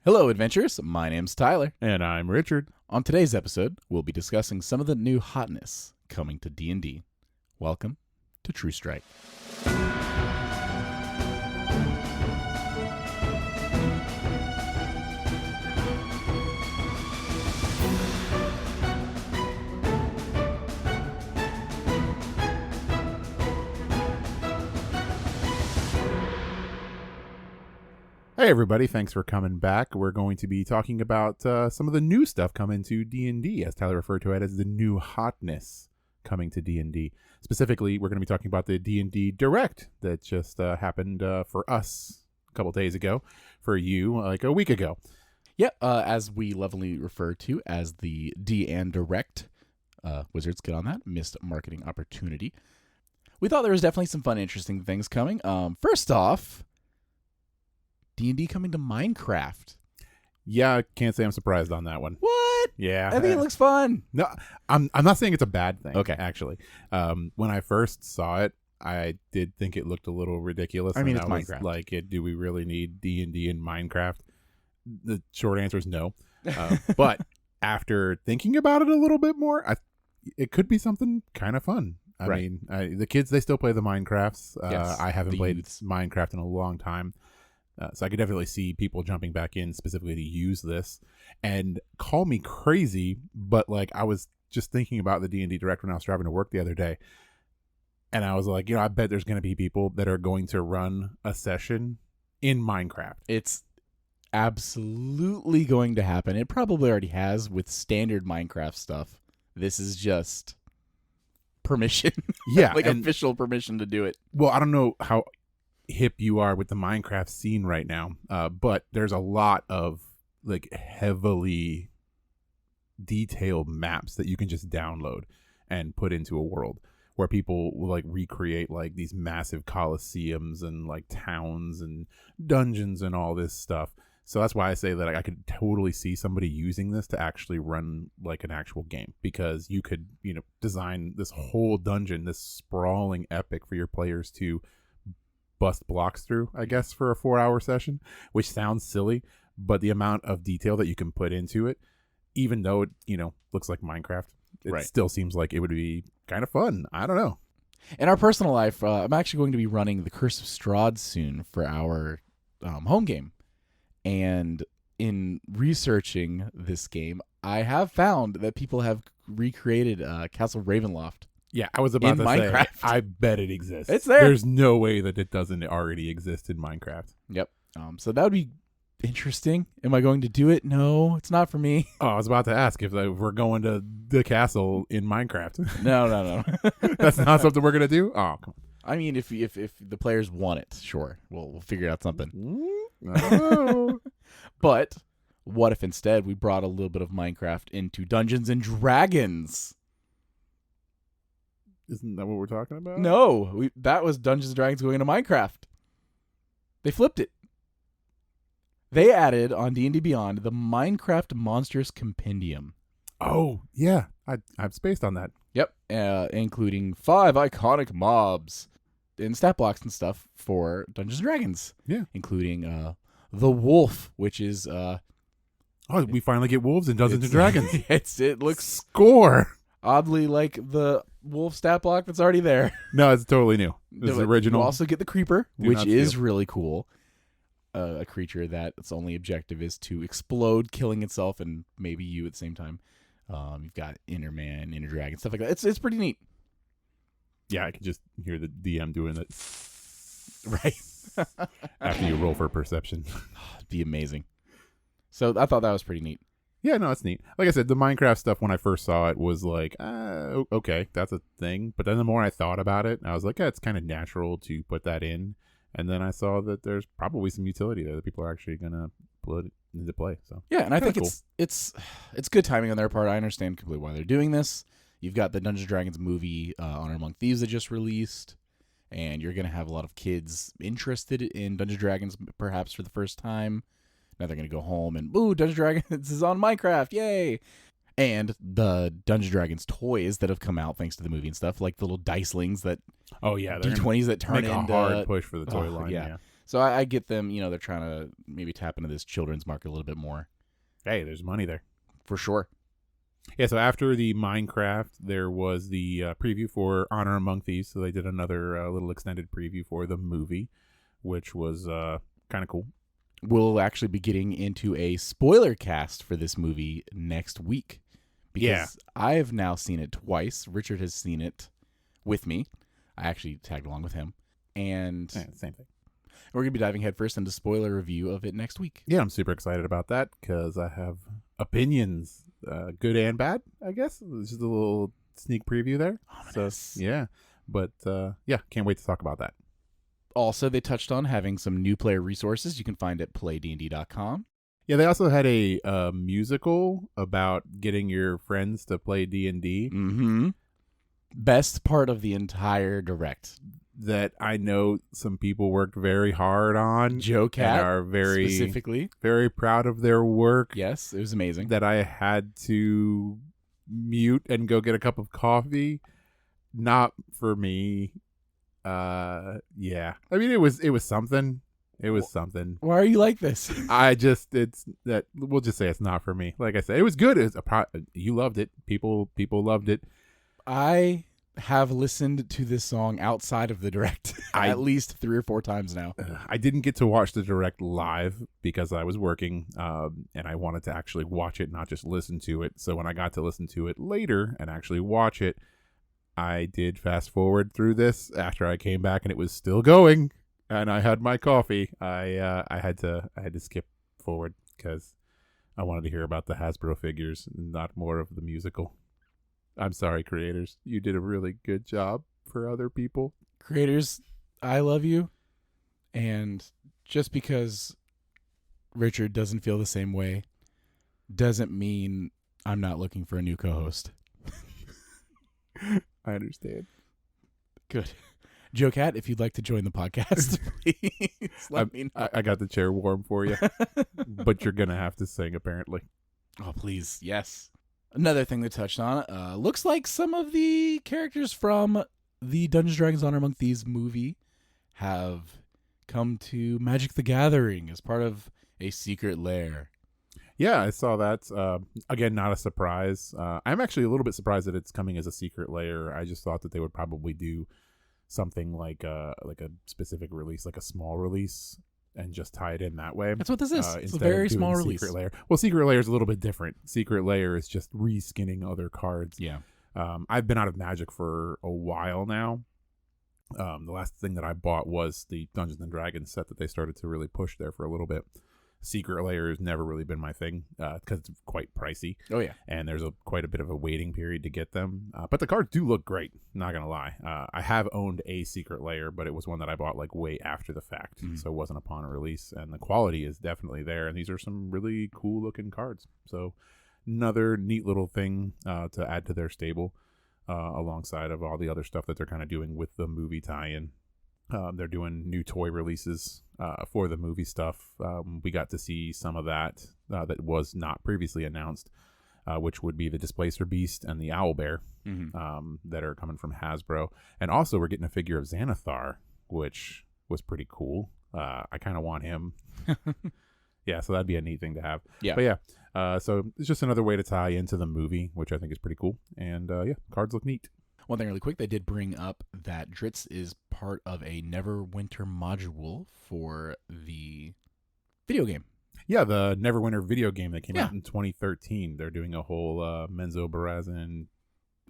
Hello, adventurers. My name's Tyler. And I'm Richard. On today's episode, we'll be discussing some of the new hotness coming to D&D. Welcome to True Strike. Hey everybody, thanks for coming back. We're going to be talking about some of the new stuff coming to D&D, as Tyler referred to it as the new hotness coming to D&D. Specifically, we're going to be talking about the D&D Direct that just happened for us a couple days ago, for you like a week ago. Yep, as we lovingly refer to as the DnDirect. Wizards, get on that. Missed marketing opportunity. We thought there was definitely some fun, interesting things coming. First off, D&D coming to Minecraft. Yeah, I can't say I'm surprised on that one. What? Yeah. I think it looks fun. No, I'm not saying it's a bad thing. Okay. Actually, when I first saw it, I did think it looked a little ridiculous. I mean, and it's was Minecraft. Like, do we really need D&D in Minecraft? The short answer is no. But after thinking about it a little bit more, it could be something kind of fun. I mean, the kids, they still play the Minecrafts. Yes, I haven't played youths. Minecraft in a long time. So I could definitely see people jumping back in specifically to use this. And call me crazy, but like I was just thinking about the D&D Direct when I was driving to work the other day. And I was like, I bet there's going to be people that are going to run a session in Minecraft. It's absolutely going to happen. It probably already has with standard Minecraft stuff. This is just permission. Yeah. Like official permission to do it. Well, I don't know how hip you are with the Minecraft scene right now, but there's a lot of like heavily detailed maps that you can just download and put into a world where people will like recreate like these massive coliseums and like towns and dungeons and all this stuff. So that's why I say that I could totally see somebody using this to actually run like an actual game, because you could, design this whole dungeon, this sprawling epic for your players to bust blocks through, I guess, for a 4-hour session, which sounds silly, but the amount of detail that you can put into it, even though it, looks like Minecraft, it still seems like it would be kind of fun. I don't know. In our personal life, I'm actually going to be running the Curse of Strahd soon for our home game. And in researching this game, I have found that people have recreated Castle Ravenloft. Yeah, I was about to Minecraft. say, I bet it exists. It's there. There's no way that it doesn't already exist in Minecraft. Yep. So that would be interesting. Am I going to do it? No, it's not for me. Oh, I was about to ask if we're going to the castle in Minecraft. No. That's not something we're going to do? Oh, come on. I mean, if the players want it, sure. We'll figure out something. I don't know. But what if instead we brought a little bit of Minecraft into Dungeons and Dragons? Isn't that what we're talking about? No, that was Dungeons and Dragons going into Minecraft. They flipped it. They added on D&D Beyond the Minecraft Monsters Compendium. Oh, yeah. I've spaced on that. Yep, including 5 iconic mobs and stat blocks and stuff for Dungeons and Dragons. Yeah. Including the wolf, which is... Oh, we finally get wolves in Dungeons and Dragons. It looks Score! oddly like the wolf stat block that's already there. No, it's totally new. This is original. You also get the creeper, Do which not is steal. really cool. A creature that its only objective is to explode, killing itself, and maybe you at the same time. You've got Inner Man, Inner Dragon, stuff like that. It's pretty neat. Yeah, I can just hear the DM doing that Right. after you roll for perception. It'd be amazing. So I thought that was pretty neat. Yeah, no, it's neat. Like I said, the Minecraft stuff, when I first saw it, was like, okay, that's a thing. But then the more I thought about it, I was like, yeah, it's kind of natural to put that in. And then I saw that there's probably some utility there that people are actually going to put into play. So Yeah, and I think cool. it's good timing on their part. I understand completely why they're doing this. You've got the Dungeons & Dragons movie, Honor Among Thieves, that just released. And you're going to have a lot of kids interested in Dungeons & Dragons, perhaps for the first time. Now they're going to go home and, ooh, Dungeons & Dragons is on Minecraft, yay! And the Dungeons & Dragons toys that have come out thanks to the movie and stuff, like the little dicelings that oh yeah, D20s that turn make into a hard push for the toy line. yeah. Yeah. So I get them, they're trying to maybe tap into this children's market a little bit more. Hey, there's money there. For sure. Yeah, so after the Minecraft, there was the preview for Honor Among Thieves. So they did another little extended preview for the movie, which was kind of cool. We'll actually be getting into a spoiler cast for this movie next week. Because I have now seen it twice. Richard has seen it with me. I actually tagged along with him. And same thing. We're going to be diving headfirst into spoiler review of it next week. Yeah, I'm super excited about that because I have opinions, good and bad, I guess. It's just a little sneak preview there. Ominous. So, yeah. But, can't wait to talk about that. Also, they touched on having some new player resources you can find at playdnd.com. Yeah, they also had a musical about getting your friends to play D&D. Mm-hmm. Best part of the entire direct. That I know some people worked very hard on. Joe Cat, and are very specifically. Very proud of their work. Yes, it was amazing. That I had to mute and go get a cup of coffee. Not for me. Yeah. I mean, it was something. It was something. Why are you like this? We'll just say it's not for me. Like I said, it was good. You loved it. People loved it. I have listened to this song outside of the direct at least 3 or 4 times now. I didn't get to watch the direct live because I was working, and I wanted to actually watch it, not just listen to it. So when I got to listen to it later and actually watch it, I did fast forward through this after I came back and it was still going and I had my coffee. I had to skip forward because I wanted to hear about the Hasbro figures and not more of the musical. I'm sorry, creators. You did a really good job for other people. Creators, I love you. And just because Richard doesn't feel the same way doesn't mean I'm not looking for a new co-host. I understand. Good. Joe Cat, if you'd like to join the podcast, please let me know. I got the chair warm for you, but you're going to have to sing, apparently. Oh, please. Yes. Another thing they touched on, looks like some of the characters from the Dungeons & Dragons Honor Among Thieves movie have come to Magic the Gathering as part of a secret lair. Yeah, I saw that. Again, not a surprise. I'm actually a little bit surprised that it's coming as a secret lair. I just thought that they would probably do something like a specific release, like a small release, and just tie it in that way. That's what this is. It's a very small release. Secret lair. Well, secret lair is a little bit different. Secret lair is just reskinning other cards. Yeah. I've been out of Magic for a while now. The last thing that I bought was the Dungeons and Dragons set that they started to really push there for a little bit. Secret lair has never really been my thing because it's quite pricey. Oh, yeah. And there's quite a bit of a waiting period to get them. But the cards do look great, not going to lie. I have owned a secret lair, but it was one that I bought like way after the fact. Mm-hmm. So it wasn't upon release. And the quality is definitely there. And these are some really cool looking cards. So another neat little thing to add to their stable alongside of all the other stuff that they're kind of doing with the movie tie-in. They're doing new toy releases for the movie stuff. We got to see some of that that was not previously announced, which would be the Displacer Beast and the Owlbear that are coming from Hasbro. And also we're getting a figure of Xanathar, which was pretty cool. I kind of want him. Yeah, so that'd be a neat thing to have. Yeah. But yeah, so it's just another way to tie into the movie, which I think is pretty cool. And yeah, cards look neat. One thing really quick, they did bring up that Dritz is part of a Neverwinter module for the video game. Yeah, the Neverwinter video game that came out in 2013. They're doing a whole Menzo Barazin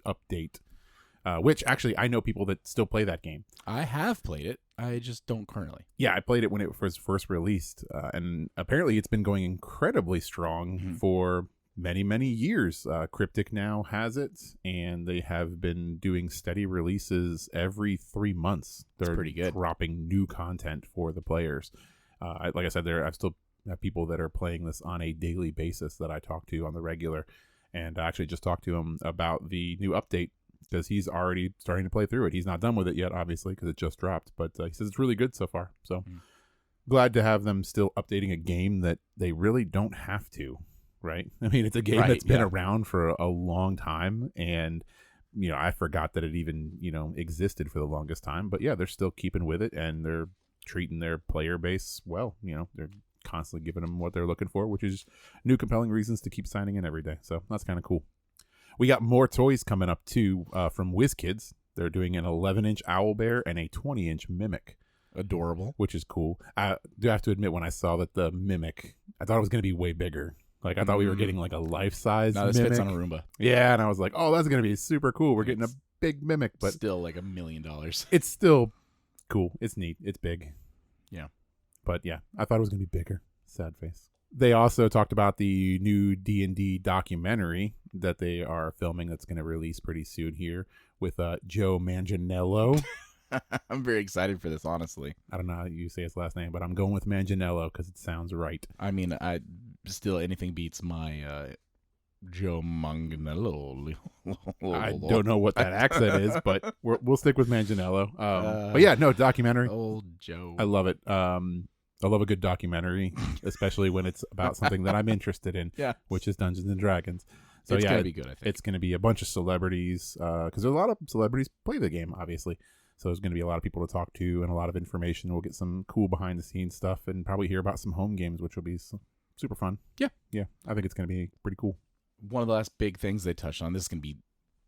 update, which actually I know people that still play that game. I have played it. I just don't currently. Yeah, I played it when it was first released, and apparently it's been going incredibly strong for many years. Cryptic now has it, and they have been doing steady releases every 3 months. They're pretty good. Dropping new content for the players. Like I said, I still have people that are playing this on a daily basis that I talk to on the regular, and I actually just talked to him about the new update because he's already starting to play through it. He's not done with it yet, obviously, because it just dropped, but he says it's really good so far. So glad to have them still updating a game that they really don't have to. Right. I mean, it's a game that's been around for a long time. And, I forgot that it even, existed for the longest time. But yeah, they're still keeping with it. And they're treating their player base well. They're constantly giving them what they're looking for, which is new compelling reasons to keep signing in every day. So that's kind of cool. We got more toys coming up too from WizKids. They're doing an 11-inch owlbear and a 20-inch mimic. Adorable. Which is cool. I do have to admit, when I saw that the mimic, I thought it was going to be way bigger. Like, I thought we were getting like a life-size mimic. This fits on a Roomba. Yeah, and I was like, oh, that's going to be super cool. We're getting a big mimic, but still like $1 million. It's still cool. It's neat. It's big. Yeah. But yeah, I thought it was going to be bigger. Sad face. They also talked about the new D&D documentary that they are filming that's going to release pretty soon here with Joe Manganiello. I'm very excited for this, honestly. I don't know how you say his last name, but I'm going with Manganiello because it sounds right. I mean, anything beats my Joe Manganiello. I don't know what that accent is, but we'll stick with Manganiello. But yeah, no, documentary. Old Joe. I love it. I love a good documentary, especially when it's about something that I'm interested in, which is Dungeons and Dragons. So it's going to be good, I think. It's going to be a bunch of celebrities, because there's a lot of celebrities play the game, obviously. So there's going to be a lot of people to talk to and a lot of information. We'll get some cool behind-the-scenes stuff and probably hear about some home games, which will be super fun. Yeah. I think it's going to be pretty cool. One of the last big things they touched on, this is going to be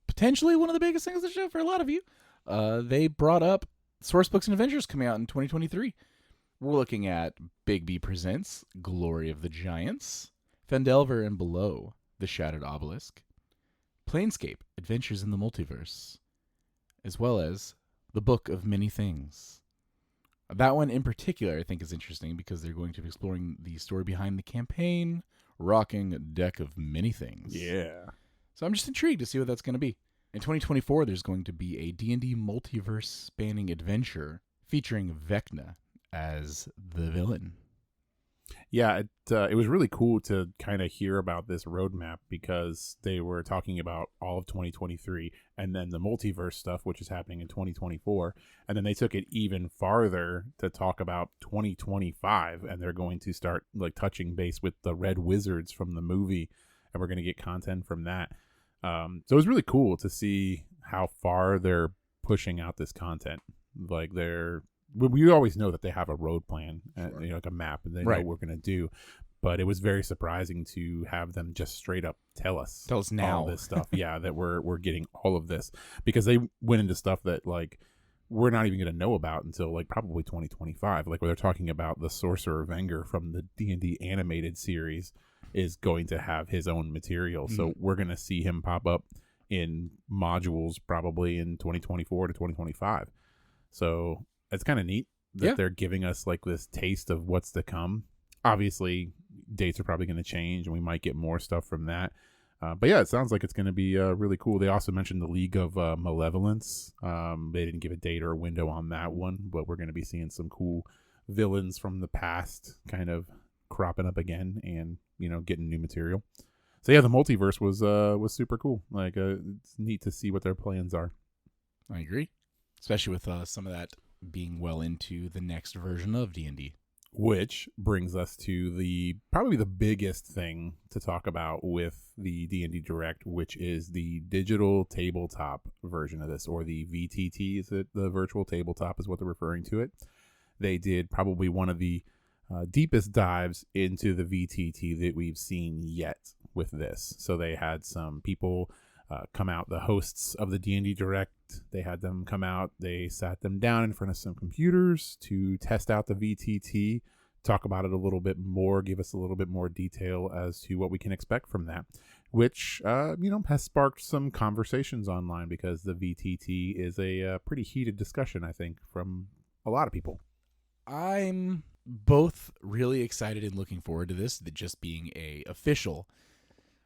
potentially one of the biggest things of the show for a lot of you. They brought up Source Books and Adventures coming out in 2023. We're looking at Big B Presents Glory of the Giants, Fendelver and Below, The Shattered Obelisk, Planescape Adventures in the Multiverse, as well as The Book of Many Things. That one in particular I think is interesting because they're going to be exploring the story behind the campaign, rocking a deck of many things. Yeah. So I'm just intrigued to see what that's going to be. In 2024, there's going to be a D&D multiverse spanning adventure featuring Vecna as the villain. Yeah, it was really cool to kind of hear about this roadmap because they were talking about all of 2023 and then the multiverse stuff, which is happening in 2024. And then they took it even farther to talk about 2025, and they're going to start like touching base with the Red Wizards from the movie, and we're going to get content from that. So it was really cool to see how far they're pushing out this content. Like we always know that they have a road plan, Sure. Like a map, and they know what we're going to do. But it was very surprising to have them just straight up tell us now all this stuff. Yeah, that we're getting all of this, because they went into stuff that like we're not even going to know about until like probably 2025. Like where they're talking about the Sorcerer Venger from the D&D animated series is going to have his own material. So we're going to see him pop up in modules probably in 2024 to 2025. So it's kind of neat that they're giving us like this taste of what's to come. Obviously, dates are probably going to change, and we might get more stuff from that. But yeah, it sounds like it's going to be really cool. They also mentioned the League of Malevolence. They didn't give a date or a window on that one, but we're going to be seeing some cool villains from the past kind of cropping up again, and getting new material. So yeah, the multiverse was super cool. Like it's neat to see what their plans are. I agree, especially with some of that being well into the next version of D&D. Which brings us to probably the biggest thing to talk about with the DnD Direct, which is the digital tabletop version of this, or the VTT. Is it the virtual tabletop is what they're referring to it? They did probably one of the deepest dives into the VTT that we've seen yet with this. So they had some people come out, the hosts of the DnD Direct. They had them come out. They sat them down in front of some computers to test out the VTT, talk about it a little bit more, give us a little bit more detail as to what we can expect from that, which has sparked some conversations online, because the VTT is a pretty heated discussion, I think, from a lot of people. I'm both really excited and looking forward to this, just being a official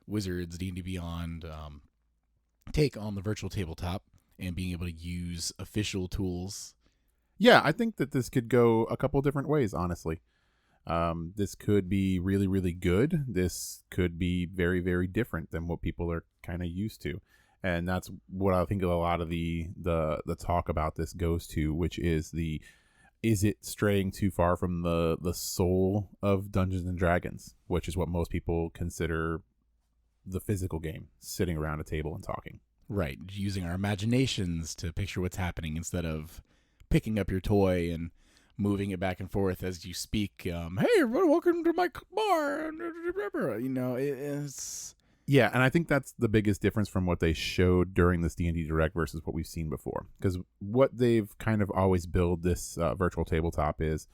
Wizards D&D Beyond take on the virtual tabletop and being able to use official tools. Yeah, I think that this could go a couple different ways, honestly. This could be really, really good. This could be very, very different than what people are kind of used to. And that's what I think a lot of the talk about this goes to, which is is it straying too far from the soul of Dungeons and Dragons, which is what most people consider the physical game, sitting around a table and talking. Right, using our imaginations to picture what's happening instead of picking up your toy and moving it back and forth as you speak. Hey, everybody, welcome to my bar. It's Yeah, and I think that's the biggest difference from what they showed during this DnD Direct versus what we've seen before. Because what they've kind of always billed this virtual tabletop is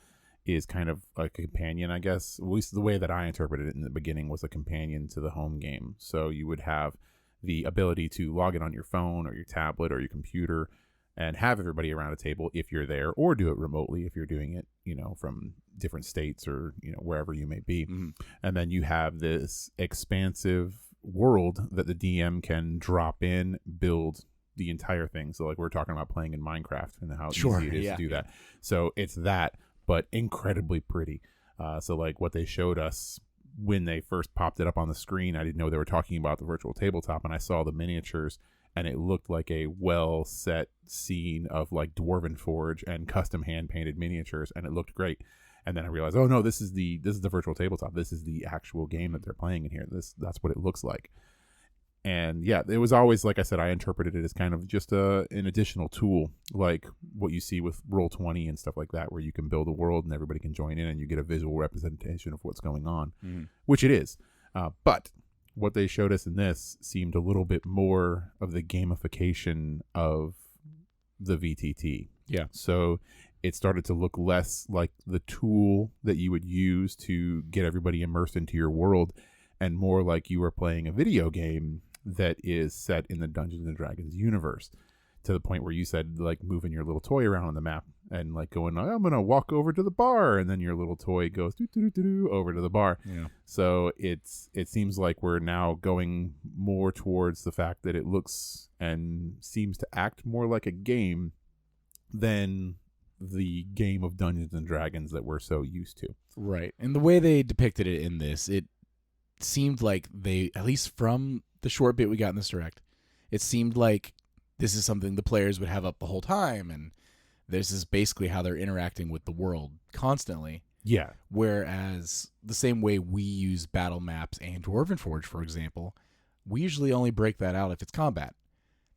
kind of like a companion, I guess. At least the way that I interpreted it in the beginning was a companion to the home game. So you would have the ability to log in on your phone or your tablet or your computer and have everybody around a table if you're there, or do it remotely if you're doing it, from different states or, wherever you may be. Mm-hmm. And then you have this expansive world that the DM can drop in, build the entire thing. So like we're talking about playing in Minecraft and how easy it is to do that. So it's that, but incredibly pretty. So like what they showed us when they first popped it up on the screen, I didn't know they were talking about the virtual tabletop, and I saw the miniatures and it looked like a well set scene of like Dwarven Forge and custom hand painted miniatures, and it looked great. And then I realized, oh no, this is the virtual tabletop. This is the actual game that they're playing in here. That's what it looks like. And yeah, it was always, like I said, I interpreted it as kind of just an additional tool, like what you see with Roll20 and stuff like that, where you can build a world and everybody can join in and you get a visual representation of what's going on, which it is. But what they showed us in this seemed a little bit more of the gamification of the VTT. Yeah. So it started to look less like the tool that you would use to get everybody immersed into your world, and more like you were playing a video game that is set in the Dungeons and Dragons universe, to the point where you said like moving your little toy around on the map and like going, I'm going to walk over to the bar. And then your little toy goes over to the bar. Yeah. So it seems like we're now going more towards the fact that it looks and seems to act more like a game than the game of Dungeons and Dragons that we're so used to. Right. And the way they depicted it in this, it seemed like they, at least from the short bit we got in this direct, it seemed like this is something the players would have up the whole time, and this is basically how they're interacting with the world constantly. Yeah. Whereas the same way we use battle maps and Dwarven Forge, for example, we usually only break that out if it's combat.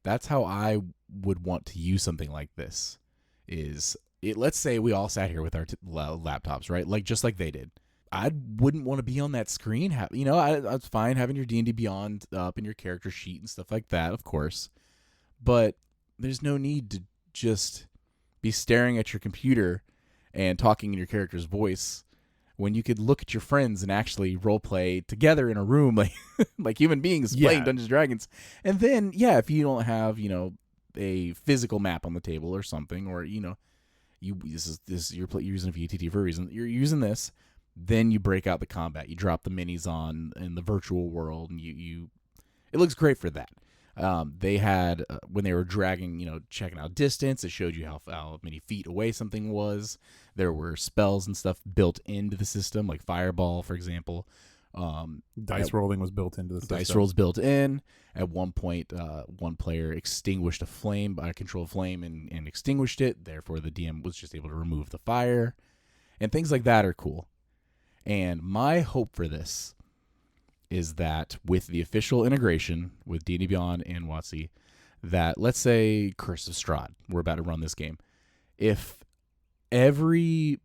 That's how I would want to use something like this. Let's say we all sat here with our laptops, right? Like just like they did. I wouldn't want to be on that screen. It's fine having your D&D Beyond up in your character sheet and stuff like that, of course. But there's no need to just be staring at your computer and talking in your character's voice when you could look at your friends and actually role play together in a room like human beings playing Dungeons and Dragons. And then, if you don't have, a physical map on the table or something, or you're using a VTT for a reason. You're using this. Then you break out the combat. You drop the minis on in the virtual world, and it looks great for that. They had when they were dragging, checking out distance. It showed you how many feet away something was. There were spells and stuff built into the system, like Fireball, for example. Dice rolling was built into the system. Dice rolls built in. At one point, one player extinguished a flame by control flame and extinguished it. Therefore, the DM was just able to remove the fire, and things like that are cool. And my hope for this is that with the official integration with D&D Beyond and WotC, that let's say Curse of Strahd, we're about to run this game. If every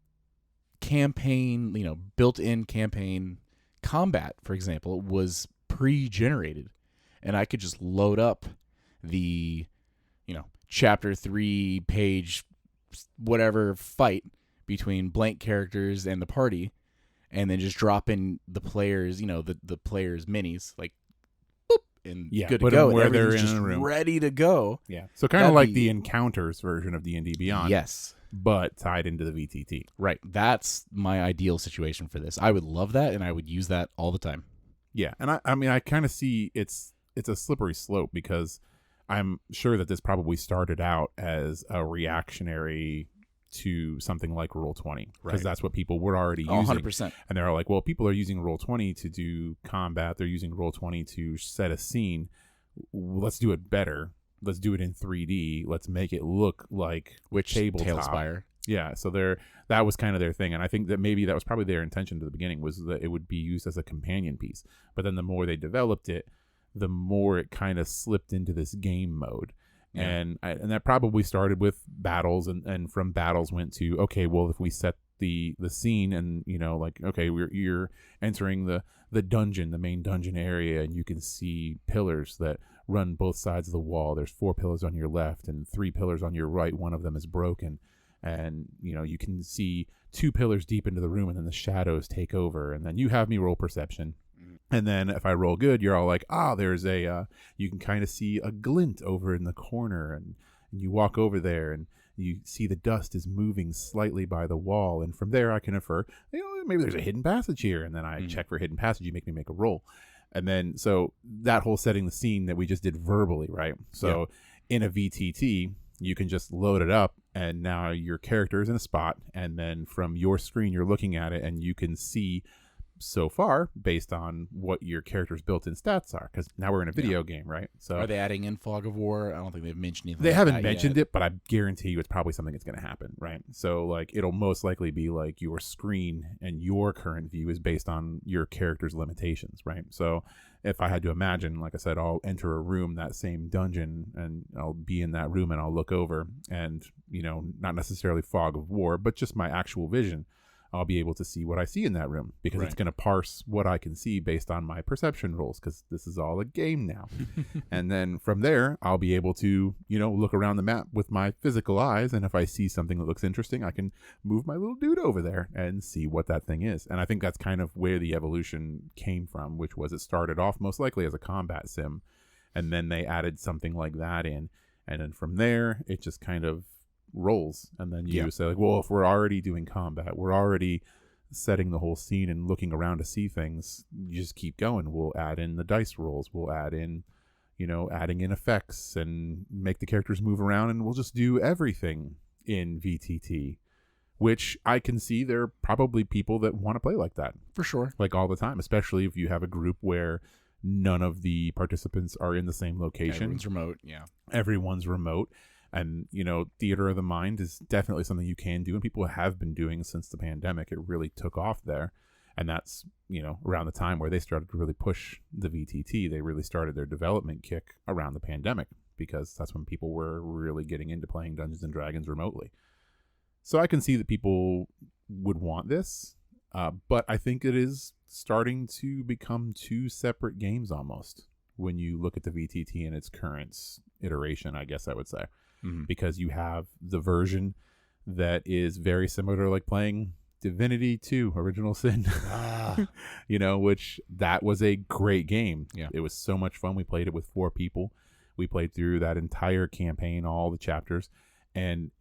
campaign, built-in campaign combat, for example, was pre-generated, and I could just load up the, chapter 3 page, whatever fight between blank characters and the party, and then just drop in the players, the players' minis, like, boop, and good to go. Where they're just in a room, ready to go. Yeah. So kind of like the Encounters version of D&D Beyond. Yes. But tied into the VTT. Right. That's my ideal situation for this. I would love that, and I would use that all the time. Yeah. And I kind of see it's a slippery slope, because I'm sure that this probably started out as a reactionary to something like Roll20, because that's what people were already using. 100%. And they're like, well, people are using Roll20 to do combat. They're using Roll20 to set a scene. Let's do it better. Let's do it in 3D. Let's make it look like tabletop. Tailspire. Yeah, so that was kind of their thing, and I think that maybe that was probably their intention to the beginning, was that it would be used as a companion piece. But then the more they developed it, the more it kind of slipped into this game mode. Yeah. And that probably started with battles, and from battles went to, okay, well, if we set the scene, and like, okay, you're entering the dungeon, the main dungeon area, and you can see pillars that run both sides of the wall. There's 4 pillars on your left and 3 pillars on your right. One of them is broken, and you can see 2 pillars deep into the room, and then the shadows take over, and then you have me roll perception. And then if I roll good, you're all like, there's you can kind of see a glint over in the corner, and you walk over there, and you see the dust is moving slightly by the wall. And from there, I can infer, maybe there's a hidden passage here. And then I check for hidden passage. You make me make a roll. And then, so that whole setting the scene that we just did verbally, right? So in a VTT, you can just load it up, and now your character is in a spot. And then from your screen, you're looking at it, and you can see so far based on what your character's built-in stats are, because now we're in a video game, right? So are they adding in Fog of War? I don't think they've mentioned anything. They like haven't that mentioned yet. it, but I guarantee you it's probably something that's going to happen, right? So like, it'll most likely be like your screen and your current view is based on your character's limitations, right? So if I had to imagine, like I said, I'll enter a room, that same dungeon, and I'll be in that room, and I'll look over, and not necessarily Fog of War, but just my actual vision, I'll be able to see what I see in that room, because it's going to parse what I can see based on my perception rolls, because this is all a game now. And then from there, I'll be able to, look around the map with my physical eyes. And if I see something that looks interesting, I can move my little dude over there and see what that thing is. And I think that's kind of where the evolution came from, which was it started off most likely as a combat sim. And then they added something like that in. And then from there, it just kind of rolls. And then you say like, well, if we're already doing combat, we're already setting the whole scene and looking around to see things, you just keep going. We'll add in the dice rolls, we'll add in adding in effects and make the characters move around, and we'll just do everything in VTT, which I can see there are probably people that want to play like that for sure, like all the time, especially if you have a group where none of the participants are in the same location. Everyone's remote. And, theater of the mind is definitely something you can do, and people have been doing since the pandemic. It really took off there. And that's, around the time where they started to really push the VTT. They really started their development kick around the pandemic, because that's when people were really getting into playing Dungeons & Dragons remotely. So I can see that people would want this, but I think it is starting to become 2 separate games almost when you look at the VTT in its current iteration, I guess I would say. Because you have the version that is very similar to like playing Divinity 2 Original Sin, which that was a great game. Yeah. It was so much fun. We played it with 4 people. We played through that entire campaign, all the chapters. And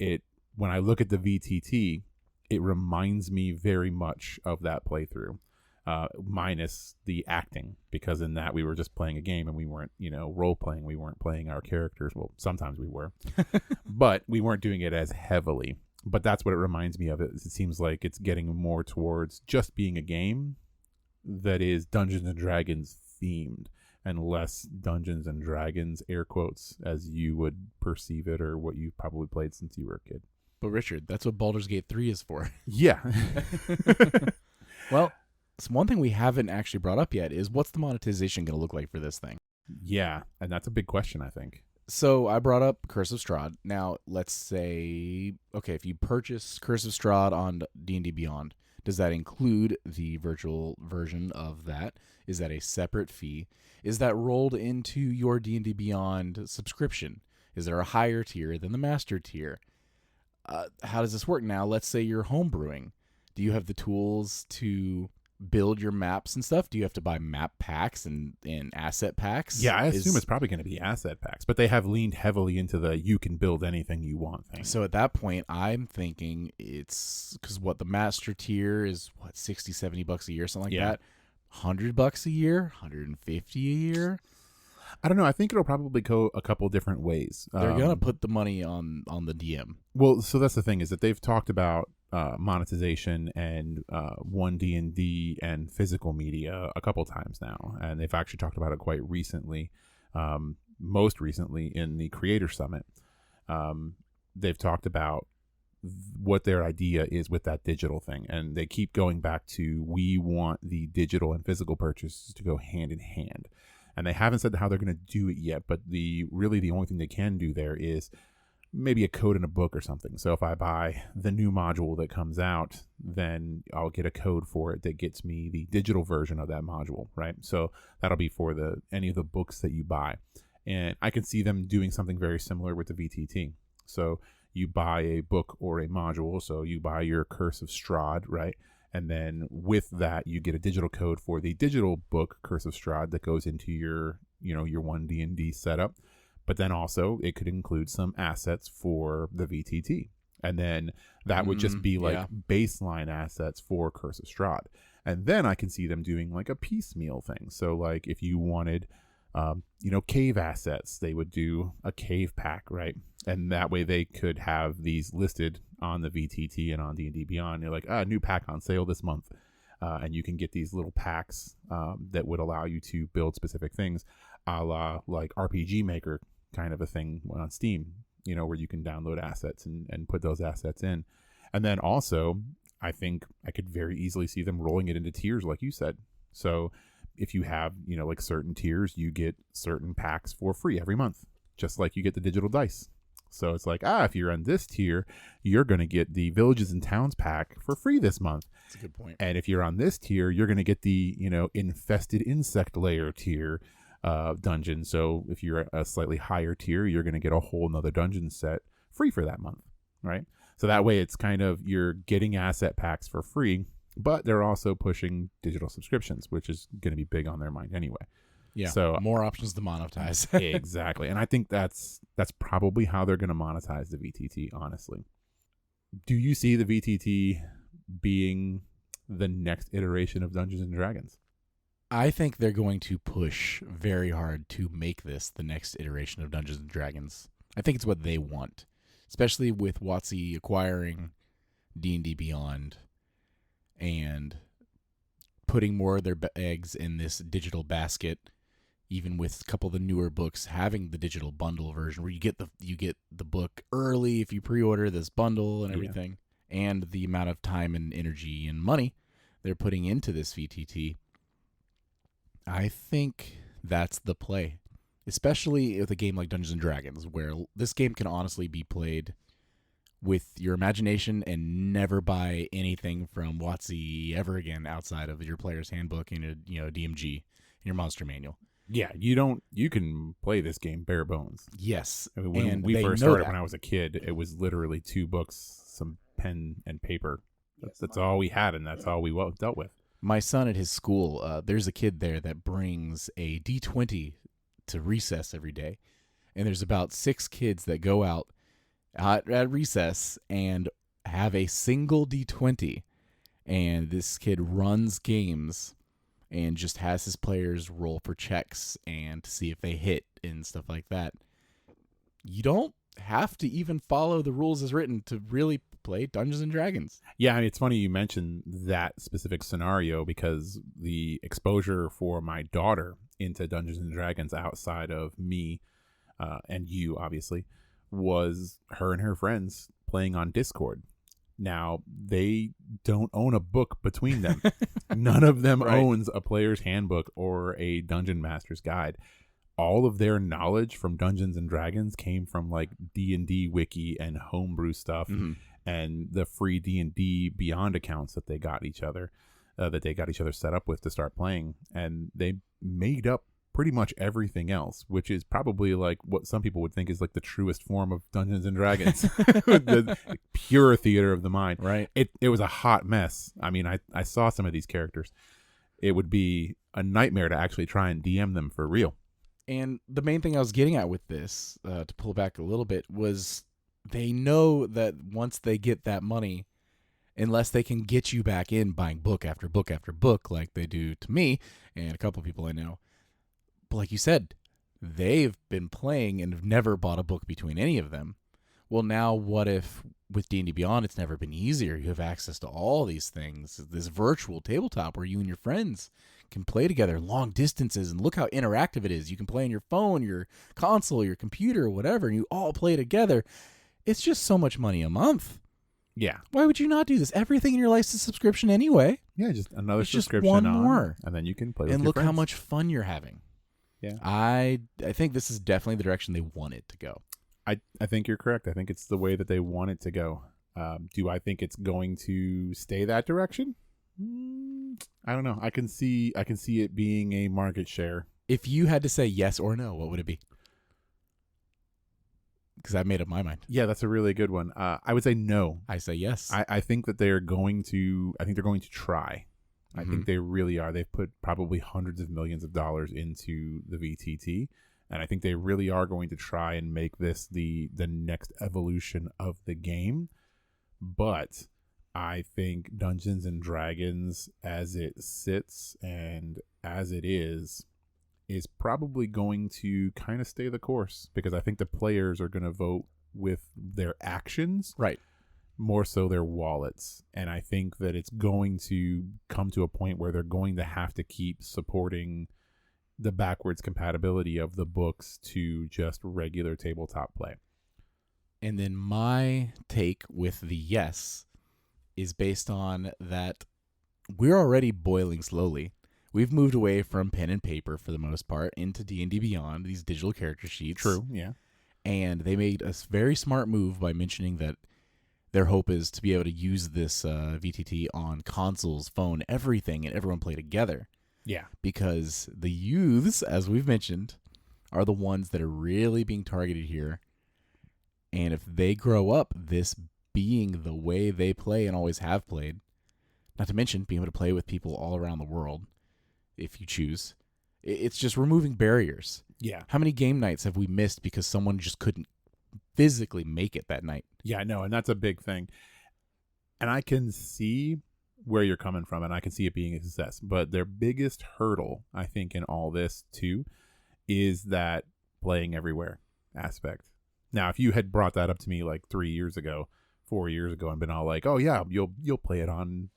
when I look at the VTT, it reminds me very much of that playthrough. Minus the acting, because in that we were just playing a game, and we weren't, role playing. We weren't playing our characters. Well, sometimes we were, but we weren't doing it as heavily. But that's what it reminds me of. It seems like it's getting more towards just being a game that is Dungeons and Dragons themed, and less Dungeons and Dragons, air quotes, as you would perceive it, or what you've probably played since you were a kid. But Richard, that's what Baldur's Gate 3 is for. Yeah. Well, so one thing we haven't actually brought up yet is, what's the monetization going to look like for this thing? Yeah, and that's a big question, I think. So I brought up Curse of Strahd. Now, let's say, okay, if you purchase Curse of Strahd on D&D Beyond, does that include the virtual version of that? Is that a separate fee? Is that rolled into your D&D Beyond subscription? Is there a higher tier than the master tier? How does this work now? Let's say you're homebrewing. Do you have the tools to build your maps and stuff? Do you have to buy map packs and asset packs? Yeah, I assume it's probably going to be asset packs, but they have leaned heavily into the you can build anything you want thing. So at that point, I'm thinking it's because the master tier is $60-$70 a year, something like that. $100 a year, $150 a year. I don't know. I think it'll probably go a couple different ways. They're gonna put the money on the DM. Well, so that's the thing, is that they've talked about monetization and one D&D and physical media a couple times now, and they've actually talked about it quite recently. Most recently in the Creator Summit, they've talked about what their idea is with that digital thing, and they keep going back to, we want the digital and physical purchases to go hand in hand. And they haven't said how they're going to do it yet, but the only thing they can do there is maybe a code in a book or something. So if I buy the new module that comes out, then I'll get a code for it that gets me the digital version of that module, right? So that'll be for any of the books that you buy. And I can see them doing something very similar with the VTT. So you buy a book or a module, so you buy your Curse of Strahd, right? And then with that, you get a digital code for the digital book, Curse of Strahd, that goes into your one DnD setup. But then also it could include some assets for the VTT. And then that would just be like baseline assets for Curse of Strahd. And then I can see them doing like a piecemeal thing. So like if you wanted, cave assets, they would do a cave pack, right? And that way they could have these listed on the VTT and on D&D Beyond. They're like, new pack on sale this month. And you can get these little packs that would allow you to build specific things, a la like RPG Maker kind of a thing on Steam, where you can download assets and put those assets in. And then also, I think I could very easily see them rolling it into tiers, like you said. So if you have, like certain tiers, you get certain packs for free every month, just like you get the digital dice. So it's like, if you're on this tier, you're going to get the Villages and Towns pack for free this month. That's a good point. And if you're on this tier, you're going to get the, Infested Insect Layer tier dungeon. So if you're a slightly higher tier, you're going to get a whole nother dungeon set free for that month, right? So that way it's kind of, you're getting asset packs for free, but they're also pushing digital subscriptions, which is going to be big on their mind anyway. Yeah, so more options to monetize. Exactly. And I think that's probably how they're going to monetize the VTT, honestly. Do you see the VTT being the next iteration of Dungeons and Dragons? I think they're going to push very hard to make this the next iteration of Dungeons and Dragons. I think it's what they want, especially with WotC acquiring D&D Beyond and putting more of their eggs in this digital basket. Even with a couple of the newer books having the digital bundle version, where you get the book early if you pre-order this bundle and everything, and the amount of time and energy and money they're putting into this VTT. I think that's the play, especially with a game like Dungeons and Dragons, where this game can honestly be played with your imagination and never buy anything from WotC ever again outside of your player's handbook and a DMG and your monster manual. Yeah, you can play this game bare bones. Yes. I mean, when we first started when I was a kid, it was literally 2 books, some pen and paper. That's all we had, and that's all we dealt with. My son at his school, there's a kid there that brings a D20 to recess every day. And there's about 6 kids that go out at recess and have a single D20. And this kid runs games and just has his players roll for checks and to see if they hit and stuff like that. You don't have to even follow the rules as written to really play Dungeons and Dragons. Yeah, I mean, it's funny you mentioned that specific scenario because the exposure for my daughter into Dungeons and Dragons outside of me and you, obviously, was her and her friends playing on Discord. Now, they don't own a book between them. None of them owns a player's handbook or a dungeon master's guide. All of their knowledge from Dungeons and Dragons came from like D&D wiki and homebrew stuff and the free D&D Beyond accounts that they got each other set up with to start playing. And they made up pretty much everything else, which is probably like what some people would think is like the truest form of Dungeons and Dragons, the pure theater of the mind. Right. It was a hot mess. I mean, I saw some of these characters. It would be a nightmare to actually try and DM them for real. And the main thing I was getting at with this, to pull back a little bit, was they know that once they get that money, unless they can get you back in buying book after book after book like they do to me and a couple of people I know, but like you said, they've been playing and have never bought a book between any of them. Well, now what if with D&D Beyond it's never been easier? You have access to all these things, this virtual tabletop where you and your friends can play together long distances, and look how interactive it is. You can play on your phone, your console, your computer, whatever, and you all play together. It's just so much money a month. Yeah. Why would you not do this? Everything in your life's a subscription anyway. Yeah, just another it's subscription just one more. and then you can play with and your look friends. How much fun you're having. Yeah. I think this is definitely the direction they want it to go. I think you're correct. I think it's the way that they want it to go. Do I think it's going to stay that direction? I don't know. I can see it being a market share. If you had to say yes or no, what would it be? Because I made up my mind. Yeah, that's a really good one. I would say no. I say yes. I think that they're going to. I think they're going to try. I think they really are. They've put probably hundreds of millions of dollars into the VTT, and I think they really are going to try and make this the next evolution of the game. But I think Dungeons and Dragons, as it sits and as it is probably going to kind of stay the course, because I think the players are going to vote with their actions, right, more so their wallets. And I think that it's going to come to a point where they're going to have to keep supporting the backwards compatibility of the books to just regular tabletop play. And then my take with the yes is based on that we're already boiling slowly. We've moved away from pen and paper for the most part into D&D Beyond, these digital character sheets. True, yeah. And they made a very smart move by mentioning that their hope is to be able to use this VTT on consoles, phone, everything, and everyone play together. Yeah. Because the youths, as we've mentioned, are the ones that are really being targeted here. And if they grow up this being the way they play and always have played, not to mention being able to play with people all around the world, if you choose, it's just removing barriers. Yeah. How many game nights have we missed because someone just couldn't physically make it that night? Yeah, I know, and that's a big thing. And I can see where you're coming from, and I can see it being a success. But their biggest hurdle, I think, in all this, too, is that playing everywhere aspect. Now, if you had brought that up to me like 3 years ago, 4 years ago, and been all like, oh yeah, you'll play it on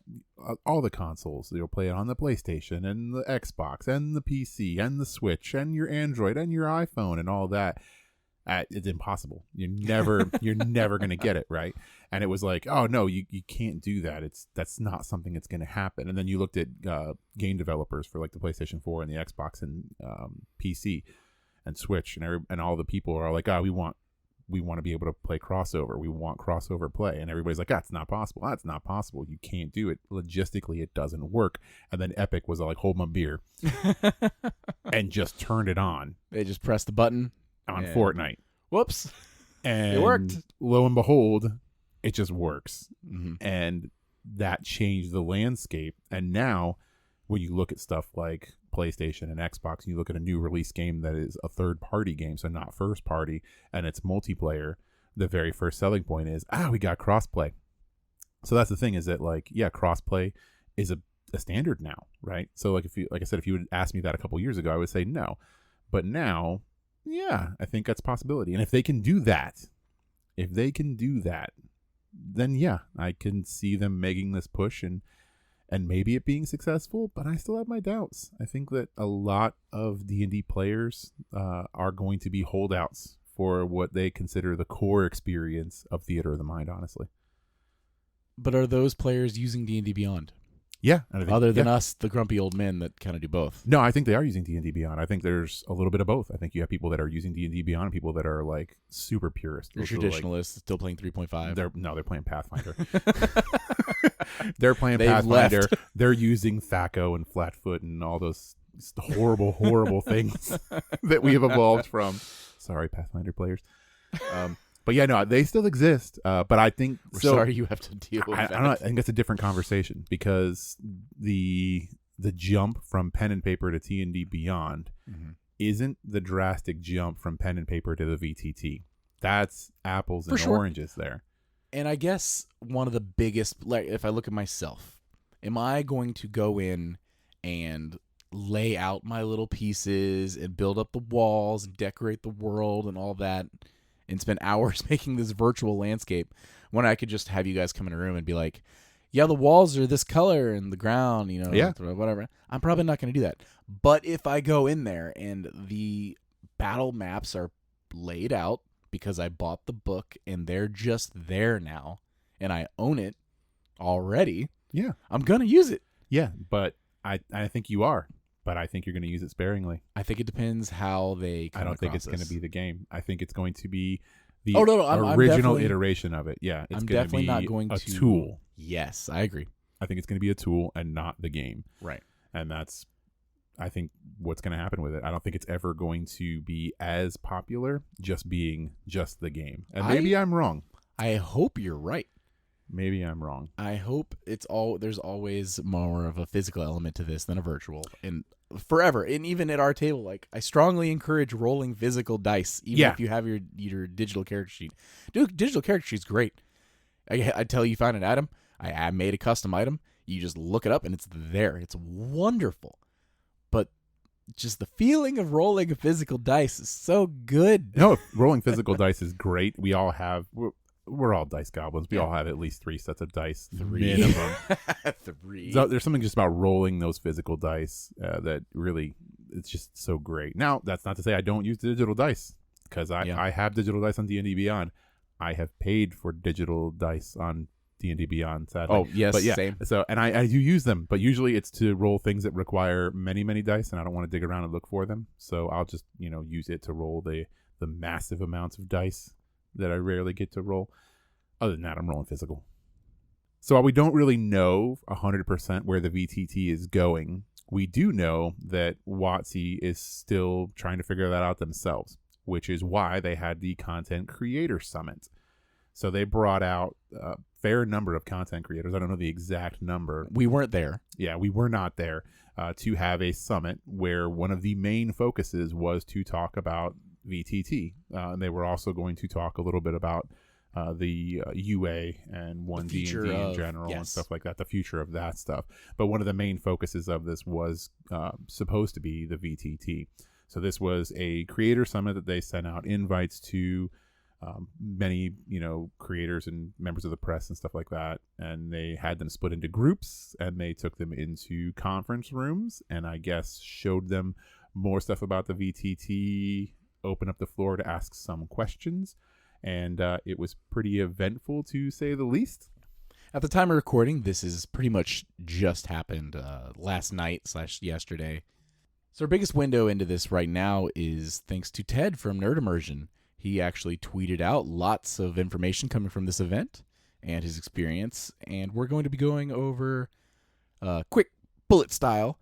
all the consoles. You'll play it on the PlayStation and the Xbox and the PC and the Switch and your Android and your iPhone and all that. It's impossible. You're never going to get it, right? And it was like, oh no, you can't do that. That's not something that's going to happen. And then you looked at game developers for like the PlayStation 4 and the Xbox and PC and Switch, and all the people are like, oh, we want to be able to play crossover. We want crossover play. And everybody's like, that's not possible. That's not possible. You can't do it. Logistically, it doesn't work. And then Epic was like, hold my beer. And just turned it on. They just pressed the button. On Fortnite. Whoops. And it worked. Lo and behold, it just works. Mm-hmm. And that changed the landscape. And now, when you look at stuff like PlayStation and Xbox, and you look at a new release game that is a third-party game, so not first-party, and it's multiplayer, the very first selling point is, we got crossplay. So that's the thing, is that, like, yeah, crossplay is a standard now, right? So, like I said, if you would ask me that a couple years ago, I would say no. But now, yeah, I think that's a possibility. And if they can do that, then yeah, I can see them making this push and maybe it being successful, but I still have my doubts. I think that a lot of D&D players are going to be holdouts for what they consider the core experience of Theater of the Mind, honestly. But are those players using D&D Beyond? Yeah. Other than us, the grumpy old men that kind of do both. No, I think they are using D&D Beyond. I think there's a little bit of both. I think you have people that are using D&D Beyond and people that are like super purist. You're traditionalists, still playing 3.5. They're playing Pathfinder. They're playing Pathfinder. Left. They're using Thaco and Flatfoot and all those horrible things that we have evolved from. Sorry, Pathfinder players. But yeah, no, they still exist. But I think we're sorry you have to deal with that. I don't know. I think that's a different conversation, because the jump from pen and paper to D&D Beyond isn't the drastic jump from pen and paper to the VTT. That's apples and oranges there. And I guess one of the biggest, like, if I look at myself, am I going to go in and lay out my little pieces and build up the walls and decorate the world and all that and spend hours making this virtual landscape when I could just have you guys come in a room and be like, yeah, the walls are this color and the ground, whatever. I'm probably not going to do that. But if I go in there and the battle maps are laid out because I bought the book and they're just there now and I own it already, yeah, I'm going to use it. Yeah, but I think you are. but I think you're going to use it sparingly. I think it depends how they come I don't think it's across going to this. be the game. I think it's going to be the Oh, no, I'm original definitely- iteration of it. Yeah, it's I'm going to definitely be not going a to tool. Yes, I agree. I think it's going to be a tool and not the game. Right. And that's, I think, what's going to happen with it. I don't think it's ever going to be as popular just being just the game. And maybe I'm wrong. I hope you're right. Maybe I'm wrong. I hope there's always more of a physical element to this than a virtual. And forever. And even at our table, like, I strongly encourage rolling physical dice, even if you have your digital character sheet. Dude, digital character sheet's great. I tell you find an item. I made a custom item. You just look it up and it's there. It's wonderful. But just the feeling of rolling a physical dice is so good. No, rolling physical dice is great. We all have... We're all dice goblins. We Yeah. all have at least 3 sets of dice. 3. Minimum. 3. So there's something just about rolling those physical dice that really, it's just so great. Now, that's not to say I don't use digital dice, because I have digital dice on D&D Beyond. I have paid for digital dice on D&D Beyond, sadly. Oh, yes, but yeah, same. So, and I do use them, but usually it's to roll things that require many, many dice, and I don't want to dig around and look for them. So I'll just, use it to roll the massive amounts of dice that I rarely get to roll. Other than that, I'm rolling physical. So while we don't really know 100% where the VTT is going, we do know that WotC is still trying to figure that out themselves, which is why they had the Content Creator Summit. So they brought out a fair number of content creators. I don't know the exact number. We weren't there. Yeah, we were not there to have a summit where one of the main focuses was to talk about VTT. And they were also going to talk a little bit about the UA and 1D&D in general and stuff like that, the future of that stuff. But one of the main focuses of this was supposed to be the VTT. So this was a creator summit that they sent out invites to many, creators and members of the press and stuff like that. And they had them split into groups and they took them into conference rooms and I guess showed them more stuff about the VTT, open up the floor to ask some questions. And it was pretty eventful, to say the least. At the time of recording, this is pretty much just happened last night / yesterday. So our biggest window into this right now is thanks to Ted from Nerd Immersion. He actually tweeted out lots of information coming from this event and his experience. And we're going to be going over quick bullet style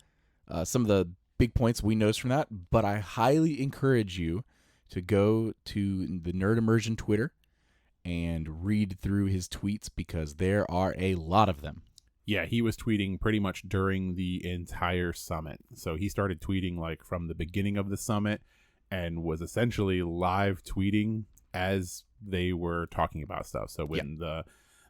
some of the big points we noticed from that. But I highly encourage you to go to the Nerd Immersion Twitter and read through his tweets because there are a lot of them. Yeah, he was tweeting pretty much during the entire summit. So he started tweeting like from the beginning of the summit and was essentially live tweeting as they were talking about stuff. So when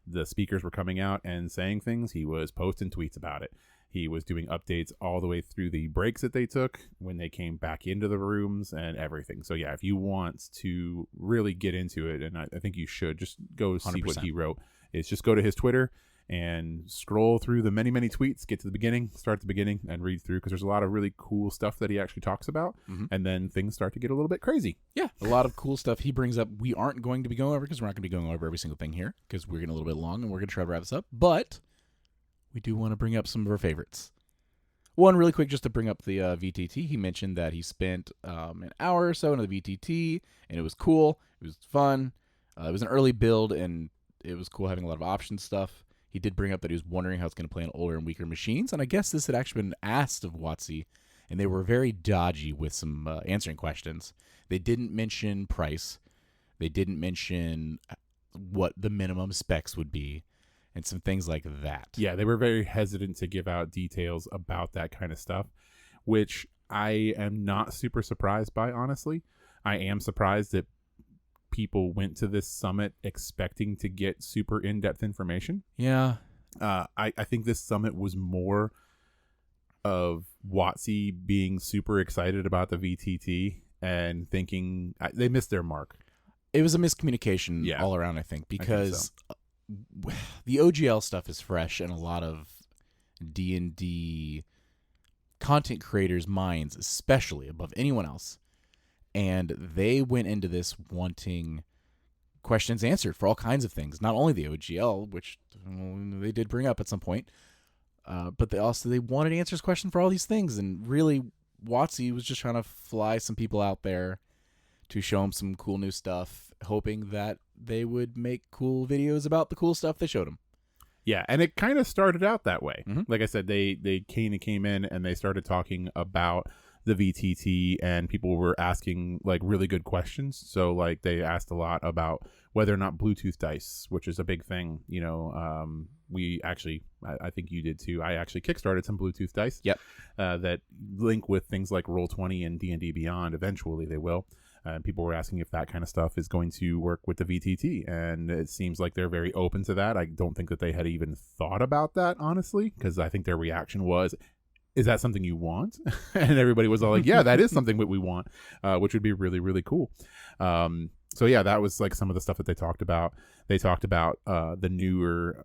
the speakers were coming out and saying things, he was posting tweets about it. He was doing updates all the way through the breaks that they took when they came back into the rooms and everything. So yeah, if you want to really get into it, and I think you should, just go see 100%. what he wrote, is just go to his Twitter and scroll through the many, many tweets, get to the beginning, start at the beginning and read through because there's a lot of really cool stuff that he actually talks about. Mm-hmm. And then things start to get a little bit crazy. Yeah, a lot of cool stuff he brings up. We aren't going to be going over because we're not going to be going over every single thing here because we're getting a little bit long and we're going to try to wrap this up. But we do want to bring up some of our favorites. One really quick, just to bring up the VTT. He mentioned that he spent an hour or so in the VTT, and it was cool. It was fun. It was an early build, and it was cool having a lot of option stuff. He did bring up that he was wondering how it's going to play on older and weaker machines, and I guess this had actually been asked of WotC, and they were very dodgy with some answering questions. They didn't mention price. They didn't mention what the minimum specs would be. And some things like that. Yeah, they were very hesitant to give out details about that kind of stuff, which I am not super surprised by, honestly. I am surprised that people went to this summit expecting to get super in-depth information. Yeah. I think this summit was more of WotC being super excited about the VTT and thinking they missed their mark. It was a miscommunication all around, I think, because the OGL stuff is fresh in a lot of D&D content creators' minds, especially above anyone else. And they went into this wanting questions answered for all kinds of things. Not only the OGL, which they did bring up at some point, But they wanted answers question for all these things, and really, WotC was just trying to fly some people out there to show them some cool new stuff, hoping that they would make cool videos about the cool stuff they showed them. Yeah, and it kind of started out that way. Mm-hmm. Like I said, they came in and they started talking about the VTT, and people were asking like really good questions. So like they asked a lot about whether or not Bluetooth dice, which is a big thing. You know, we actually, I think you did too. I actually kickstarted some Bluetooth dice. Yep. That link with things like Roll20 and D&D Beyond. Eventually, they will. And people were asking if that kind of stuff is going to work with the VTT, and it seems like they're very open to that. I don't think that they had even thought about that, honestly, because I think their reaction was, is that something you want? And everybody was all like, yeah, that is something that we want, which would be really, really cool. So yeah, that was like some of the stuff that they talked about. They talked about the newer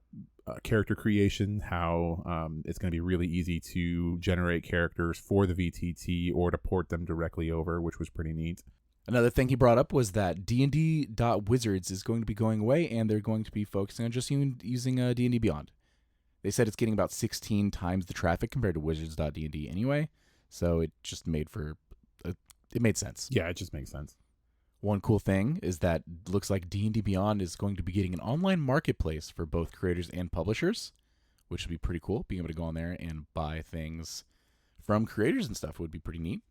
character creation, how it's going to be really easy to generate characters for the VTT or to port them directly over, which was pretty neat. Another thing he brought up was that DnD.Wizards is going to be going away, and they're going to be focusing on just using D&D Beyond. They said it's getting about 16 times the traffic compared to Wizards.D&D anyway, so it just made sense. Yeah, it just makes sense. One cool thing is that it looks like D&D Beyond is going to be getting an online marketplace for both creators and publishers, which would be pretty cool. Being able to go on there and buy things from creators and stuff would be pretty neat.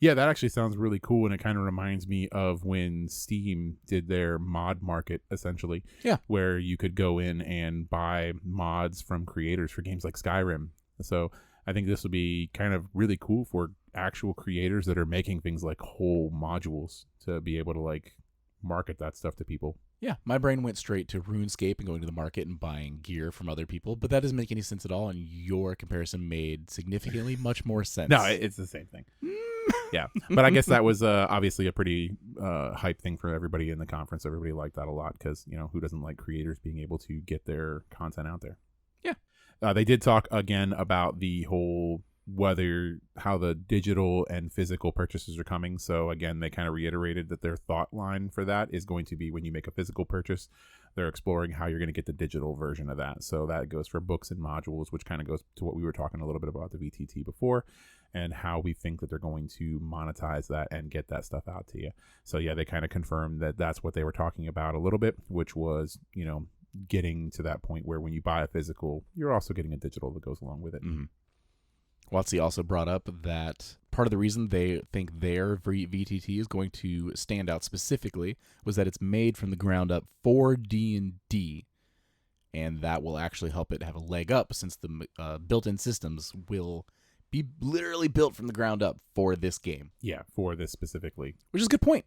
Yeah, that actually sounds really cool, and it kind of reminds me of when Steam did their mod market, essentially. Yeah. Where you could go in and buy mods from creators for games like Skyrim. So I think this will be kind of really cool for actual creators that are making things like whole modules to be able to like market that stuff to people. Yeah, my brain went straight to RuneScape and going to the market and buying gear from other people, but that doesn't make any sense at all, and your comparison made significantly much more sense. No, it's the same thing. Yeah, but I guess that was obviously a pretty hype thing for everybody in the conference. Everybody liked that a lot because, you know, who doesn't like creators being able to get their content out there? Yeah. They did talk again about the whole how the digital and physical purchases are coming. So again, they kind of reiterated that their thought line for that is going to be when you make a physical purchase, they're exploring how you're going to get the digital version of that. So that goes for books and modules, which kind of goes to what we were talking a little bit about the VTT before, and how we think that they're going to monetize that and get that stuff out to you. So yeah, they kind of confirmed that that's what they were talking about a little bit, which was, you know, getting to that point where when you buy a physical, you're also getting a digital that goes along with it. Mm-hmm. WotC also brought up that part of the reason they think their VTT is going to stand out specifically was that it's made from the ground up for D&D, and that will actually help it have a leg up since the built-in systems will be literally built from the ground up for this game. Yeah, for this specifically. Which is a good point.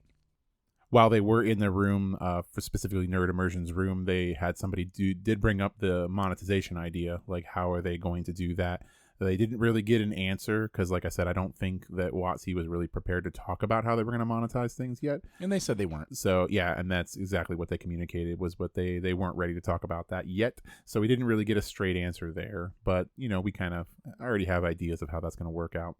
While they were in the room, for specifically Nerd Immersion's room, they had somebody did bring up the monetization idea, like how are they going to do that? They didn't really get an answer because, like I said, I don't think that WotC was really prepared to talk about how they were going to monetize things yet. And they said they weren't. So, yeah, and that's exactly what they communicated was what they weren't ready to talk about that yet. So we didn't really get a straight answer there. But, you know, we kind of already have ideas of how that's going to work out.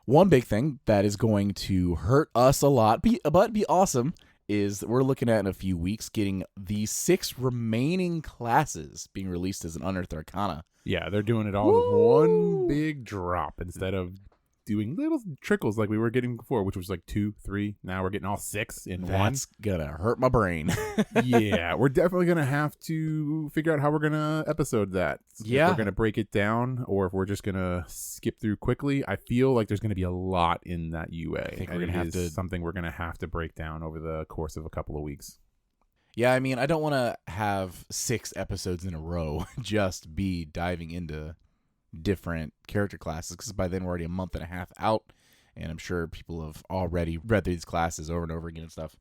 One big thing that is going to hurt us a lot, but be awesome, is that we're looking at in a few weeks getting the 6 remaining classes being released as an Unearthed Arcana. Yeah, they're doing it all with one big drop instead of doing little trickles like we were getting before, which was like 2, 3. Now we're getting all 6 in one. That's gonna hurt my brain. Yeah, we're definitely gonna have to figure out how we're gonna episode that. Yeah, if we're gonna break it down or if we're just gonna skip through quickly. I feel like there's gonna be a lot in that UA. I think we're gonna have to something we're gonna have to break down over the course of a couple of weeks. Yeah, I mean, I don't want to have 6 episodes in a row just be diving into different character classes, because by then we're already a month and a half out, and I'm sure people have already read these classes over and over again and stuff.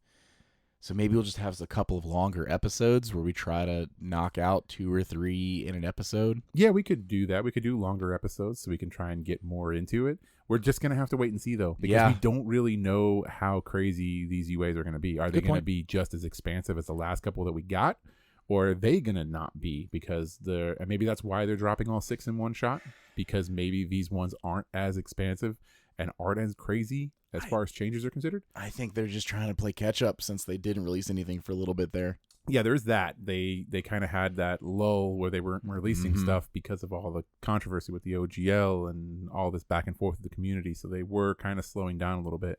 So maybe we'll just have a couple of longer episodes where we try to knock out 2 or 3 in an episode. Yeah, we could do that. We could do longer episodes so we can try and get more into it. We're just going to have to wait and see, though, because we don't really know how crazy these UAs are going to be. Are they going to be just as expansive as the last couple that we got? Or are they going to not be? Because and maybe that's why they're dropping all 6 in one shot, because maybe these ones aren't as expansive and aren't as crazy as far as changes are considered. I think they're just trying to play catch up since they didn't release anything for a little bit there. Yeah, there's that. They kind of had that lull where they weren't releasing stuff because of all the controversy with the OGL and all this back and forth with the community. So they were kind of slowing down a little bit.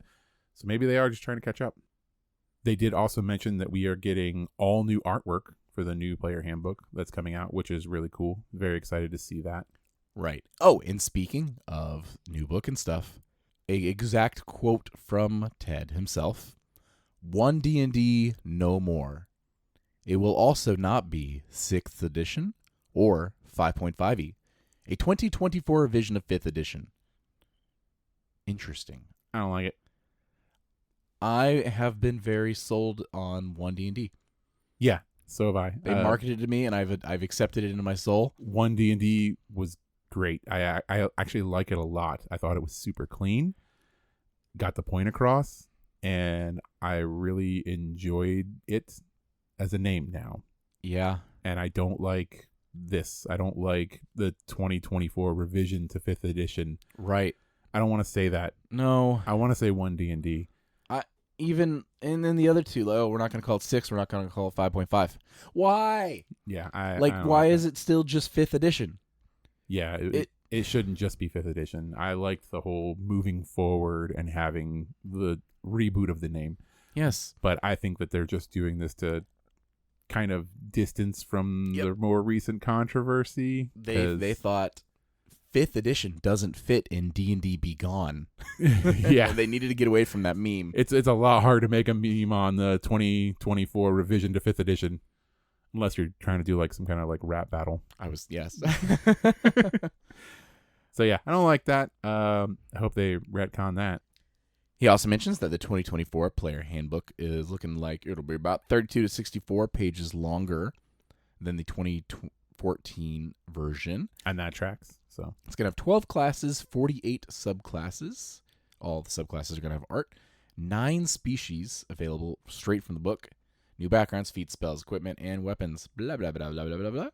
So maybe they are just trying to catch up. They did also mention that we are getting all new artwork for the new player handbook that's coming out, which is really cool. Very excited to see that. Right. Oh, and speaking of new book and stuff, a exact quote from Ted himself: "One DnD, no more. It will also not be 6th edition or 5.5e, a 2024 revision of 5th edition." Interesting. I don't like it. I have been very sold on 1 D&D. Yeah, so have I. They marketed it to me, and I've accepted it into my soul. 1 D&D was great. I actually like it a lot. I thought it was super clean, got the point across, and I really enjoyed it as a name now. Yeah. And I don't like this. I don't like the 2024 revision to 5th edition. Right. I don't want to say that. No. I want to say 1 D&D. Even and then the other two, we're not going to call it 6. We're not going to call it 5.5. Why? Yeah, I don't why like is that. it still just 5th edition? Yeah, it shouldn't just be 5th edition. I liked the whole moving forward and having the reboot of the name. Yes, but I think that they're just doing this to kind of distance from the more recent controversy. They thought 5th edition doesn't fit in D&D Begone. Yeah. They needed to get away from that meme. It's a lot hard to make a meme on the 2024 revision to 5th edition unless you're trying to do like some kind of like rap battle. Yes. So yeah, I don't like that. I hope they retcon that. He also mentions that the 2024 player handbook is looking like it'll be about 32 to 64 pages longer than the 2014 version. And that tracks. So it's going to have 12 classes, 48 subclasses. All the subclasses are going to have art. 9 species available straight from the book. New backgrounds, feats, spells, equipment, and weapons. Blah, blah, blah, blah, blah, blah, blah.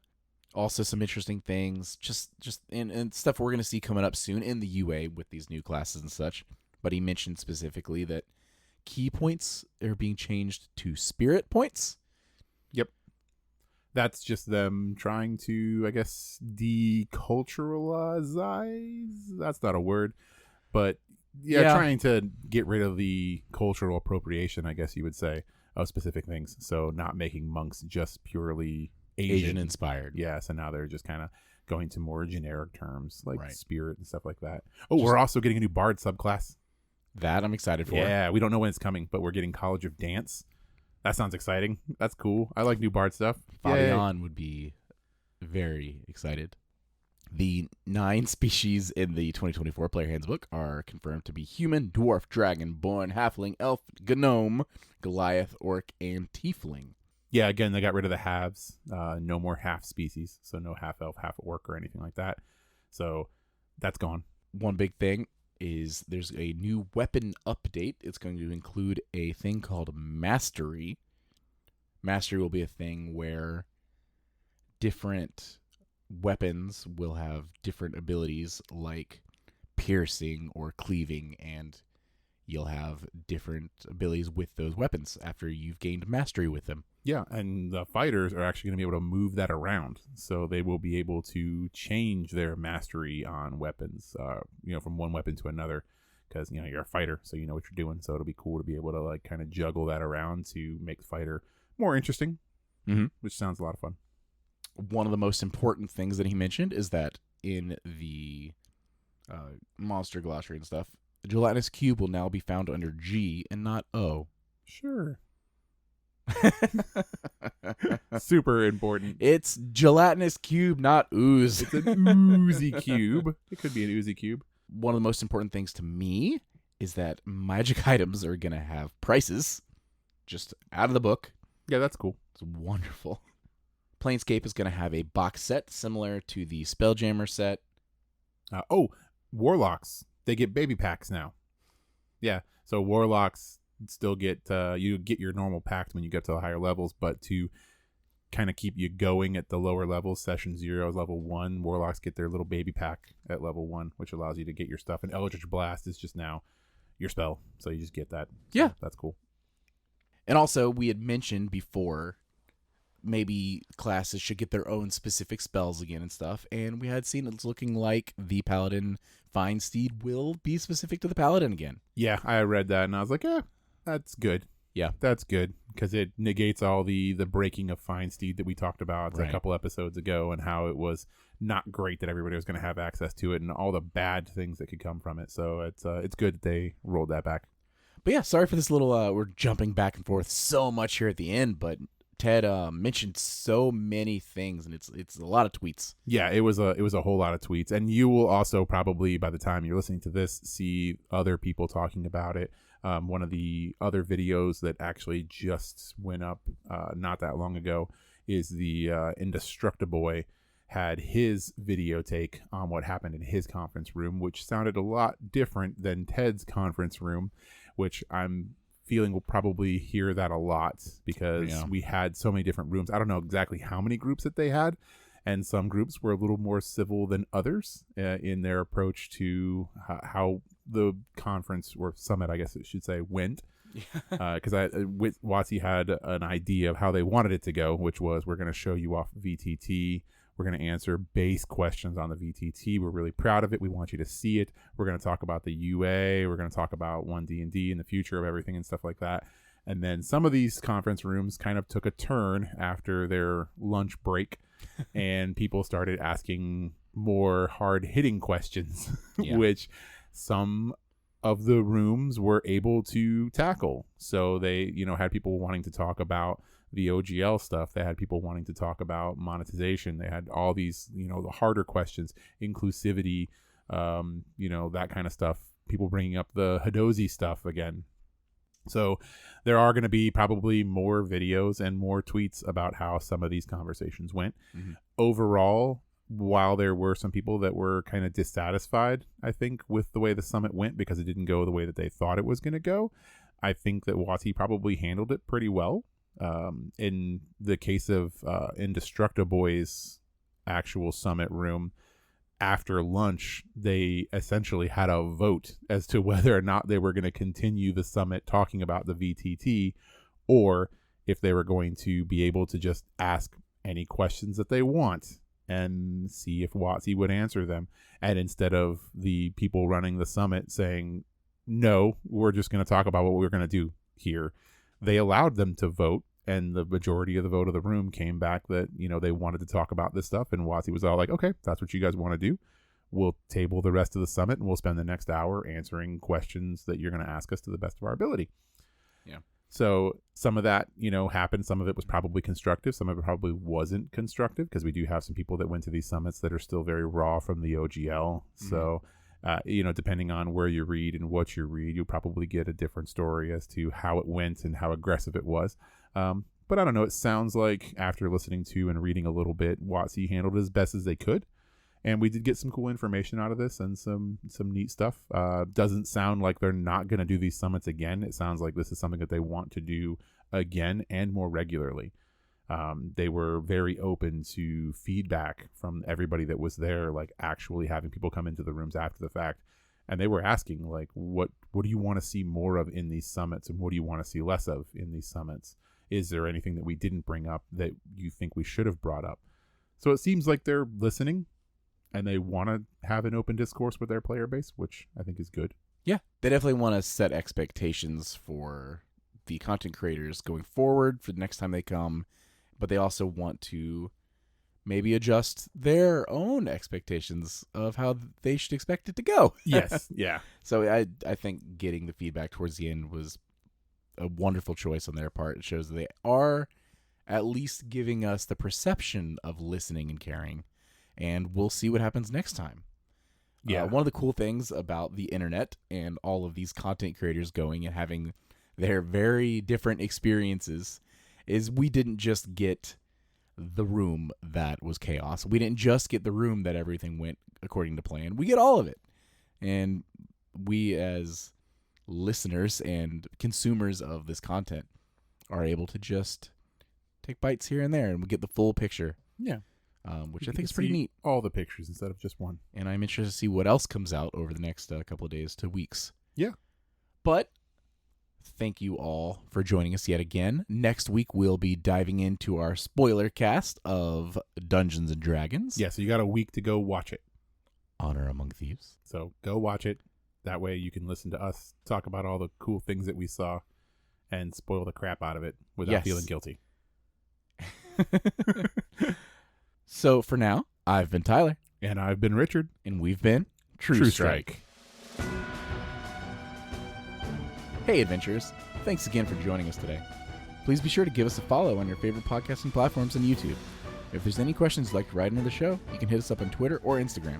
Also some interesting things. Just and stuff we're going to see coming up soon in the UA with these new classes and such. But he mentioned specifically that key points are being changed to spirit points. Yep. That's just them trying to, I guess, deculturalize. That's not a word. But yeah, trying to get rid of the cultural appropriation, I guess you would say, of specific things. So not making monks just purely Asian inspired. Yeah, so now they're just kind of going to more generic terms like spirit and stuff like that. Oh, we're also getting a new bard subclass. That I'm excited for. Yeah, we don't know when it's coming, but we're getting College of Dance. That sounds exciting. That's cool. I like new bard stuff. Fabian would be very excited. The 9 species in the 2024 player handbook are confirmed to be human, dwarf, dragonborn, halfling, elf, gnome, Goliath, orc, and tiefling. Yeah, again, they got rid of the halves. No more half species, so no half elf, half orc, or anything like that. So that's gone. One big thing is there's a new weapon update. It's going to include a thing called Mastery. Mastery will be a thing where different weapons will have different abilities like piercing or cleaving, and you'll have different abilities with those weapons after you've gained mastery with them. Yeah, and the fighters are actually going to be able to move that around, so they will be able to change their mastery on weapons, from one weapon to another, because you're a fighter, so you know what you're doing. So it'll be cool to be able to like kind of juggle that around to make the fighter more interesting, which sounds a lot of fun. One of the most important things that he mentioned is that in the monster glossary and stuff, the gelatinous cube will now be found under G and not O. Sure. Super important. It's gelatinous cube, not ooze. It's an oozy cube. It could be an oozy cube. One of the most important things to me is that magic items are going to have prices just out of the book. Yeah, that's cool. It's wonderful. Planescape is going to have a box set similar to the Spelljammer set. Warlocks. They get baby packs now. Yeah, so Warlocks still get you get your normal packs when you get to the higher levels, but to kind of keep you going at the lower levels. Session 0 is level 1. Warlocks get their little baby pack at level 1, which allows you to get your stuff. And Eldritch Blast is just now your spell, so you just get that. So Yeah. that's cool. And also, we had mentioned before maybe classes should get their own specific spells again and stuff, and we had seen it's looking like the Paladin Fine Steed will be specific to the Paladin again. Yeah, I read that, and I was like, that's good. Yeah. That's good, because it negates all the breaking of Fine Steed that we talked about a couple episodes ago, and how it was not great that everybody was going to have access to it, and all the bad things that could come from it. So it's good that they rolled that back. But yeah, sorry for this little, we're jumping back and forth so much here at the end, but Ted mentioned so many things, and it's a lot of tweets. Yeah, it was a whole lot of tweets, and you will also probably, by the time you're listening to this, see other people talking about it. One of the other videos that actually just went up not that long ago is the Indestructiboy had his video take on what happened in his conference room, which sounded a lot different than Ted's conference room, which I'm feeling we'll probably hear that a lot, because we had so many different rooms. I don't know exactly how many groups that they had, and some groups were a little more civil than others in their approach to how the conference, or summit, I guess it should say, went. Because WotC had an idea of how they wanted it to go, which was, we're going to show you off VTT. We're going to answer base questions on the VTT. We're really proud of it. We want you to see it. We're going to talk about the UA. We're going to talk about 1D&D and the future of everything and stuff like that. And then some of these conference rooms kind of took a turn after their lunch break, and people started asking more hard-hitting questions, which some of the rooms were able to tackle. So they, had people wanting to talk about the OGL stuff. They had people wanting to talk about monetization. They had all these, the harder questions, inclusivity, that kind of stuff. People bringing up the Hadozi stuff again. So there are going to be probably more videos and more tweets about how some of these conversations went. Mm-hmm. Overall, while there were some people that were kind of dissatisfied, I think, with the way the summit went, because it didn't go the way that they thought it was going to go, I think that WotC probably handled it pretty well. In the case of Indestructiboy's actual summit room, after lunch, they essentially had a vote as to whether or not they were going to continue the summit talking about the VTT, or if they were going to be able to just ask any questions that they want and see if WotC would answer them. And instead of the people running the summit saying, no, we're just going to talk about what we're going to do here, they allowed them to vote, and the majority of the vote of the room came back that, they wanted to talk about this stuff, and WotC was all like, okay, if that's what you guys want to do, we'll table the rest of the summit, and we'll spend the next hour answering questions that you're going to ask us to the best of our ability. Yeah. So some of that, happened. Some of it was probably constructive. Some of it probably wasn't constructive, because we do have some people that went to these summits that are still very raw from the OGL. Mm-hmm. So, depending on where you read and what you read, you'll probably get a different story as to how it went and how aggressive it was. But I don't know. It sounds like, after listening to and reading a little bit, WotC handled it as best as they could. And we did get some cool information out of this and some neat stuff. Doesn't sound like they're not going to do these summits again. It sounds like this is something that they want to do again and more regularly. They were very open to feedback from everybody that was there, like actually having people come into the rooms after the fact. And they were asking, like, what do you want to see more of in these summits, and what do you want to see less of in these summits? Is there anything that we didn't bring up that you think we should have brought up? So it seems like they're listening, and they want to have an open discourse with their player base, which I think is good. Yeah, they definitely want to set expectations for the content creators going forward for the next time they come, but they also want to maybe adjust their own expectations of how they should expect it to go. Yes, yeah. So I think getting the feedback towards the end was a wonderful choice on their part. It shows that they are at least giving us the perception of listening and caring, and we'll see what happens next time. Yeah. One of the cool things about the internet and all of these content creators going and having their very different experiences is we didn't just get the room that was chaos. We didn't just get the room that everything went according to plan. We get all of it. And we, as listeners and consumers of this content, are able to just take bites here and there, and we get the full picture. Yeah. Which You I think can is pretty see neat. All the pictures instead of just one. And I'm interested to see what else comes out over the next couple of days to weeks. Yeah. But thank you all for joining us yet again. Next week, we'll be diving into our spoiler cast of Dungeons & Dragons. Yeah, so you got a week to go watch it. Honor Among Thieves. So go watch it. That way you can listen to us talk about all the cool things that we saw and spoil the crap out of it without feeling guilty. So for now, I've been Tyler. And I've been Richard. And we've been True Strike. Hey, adventurers. Thanks again for joining us today. Please be sure to give us a follow on your favorite podcasting platforms and YouTube. If there's any questions you'd like to write into the show, you can hit us up on Twitter or Instagram.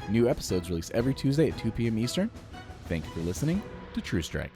New episodes release every Tuesday at 2 p.m. Eastern. Thank you for listening to True Strike.